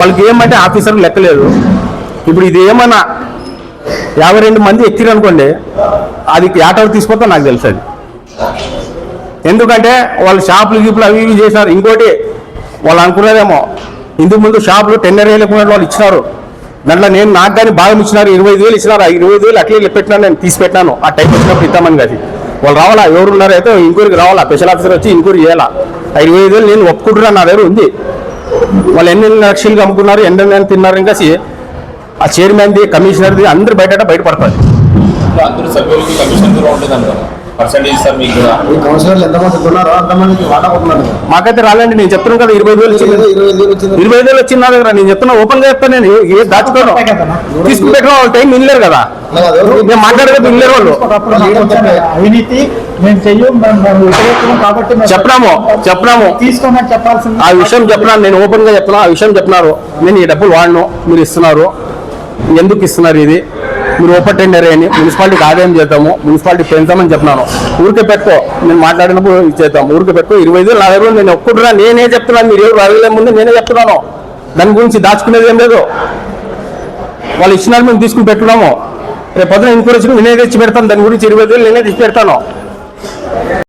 వాళ్ళకి ఏమంటే ఆఫీసర్లు లెక్కలేదు. ఇప్పుడు ఇది ఏమన్నా 52 మంది ఎక్కిరు అనుకోండి, అది ఆటోకి తీసుకొస్తా నాకు తెలుసు. అది ఎందుకంటే వాళ్ళు షాపులు గీపులు అవి ఇవి చేసినారు. ఇంకోటి వాళ్ళు అనుకున్నారేమో, ఇందుకు ముందు షాపులు టెండర్ వేయలేకుండా వాళ్ళు ఇచ్చినారు. దాంట్లో నేను నాకు కానీ భాగం ఇచ్చినారు, 25,000 ఇచ్చినారు. ఆ 25,000 అట్లే పెట్టినాను, నేను తీసి పెట్టినాను. ఆ టైం వచ్చినప్పుడు ఇద్దామని కాదు. వాళ్ళు రావాలా, ఎవరు ఉన్నారో అయితే ఇంక్వైరీకి రావాలా, స్పెషల్ ఆఫీసర్ వచ్చి ఇంక్వైరీ చేయాలా. 25,000 నేను ఒప్పుకుంటున్నా, నా దగ్గర ఉంది. వాళ్ళు ఎన్ని లక్షలు అమ్ముకున్నారు, ఎన్ని తిన్నారు, ఇంకా ఆ చైర్మన్ది, కమిషనర్ది అందరు బయటపడతారు. అందరూ సభ్యులకి కమిషన్ కూడా ఉంటుంది అంటారు. పర్సెంటేజ్ సార్ మీకు కూడా మాకైతే రాలండి. నేను చెప్తున్నాను కదా 25,000 వచ్చింది నా దగ్గర. నేను చెప్తున్నా, ఓపెన్ గా చెప్తాను. నేను ఏ దాచుకోను, తీసుకుని పెట్టిన వాళ్ళు టైం వినలేరు కదా. నేను మాట్లాడేది వినలేరు వాళ్ళు. చెప్పినాము ఆ విషయం చెప్పినాను. నేను ఓపెన్ గా చెప్తున్నా, ఆ విషయం చెప్పినారు. నేను ఈ డబ్బులు వాడను, మీరు ఇస్తున్నారు, ఎందుకు ఇస్తున్నారు, ఇది మీరు ఓపెన్ టెండర్ అని మున్సిపాలిటీకి ఆదాయం చేద్దాము, మున్సిపాలిటీ పెంచామని చెప్పినాను. ఊరికే పెట్టుకో, నేను మాట్లాడినప్పుడు చేద్దాం. ఊరికే పెట్టుకో, 20,000 నా దగ్గర నేను ఒప్పుకుంటున్నా. నేనే చెప్తున్నాను, మీరు ఎవరు అడగలే ముందు నేనే చెప్తున్నాను. దాని గురించి దాచుకునేది ఏం లేదు. వాళ్ళు ఇచ్చినారు, మేము తీసుకుని పెట్టుకున్నాము. రేపు పొద్దున ఇంకో నేనే తెచ్చి పెడతాను. దాని గురించి 20,000 నేనే తెచ్చి పెడతాను.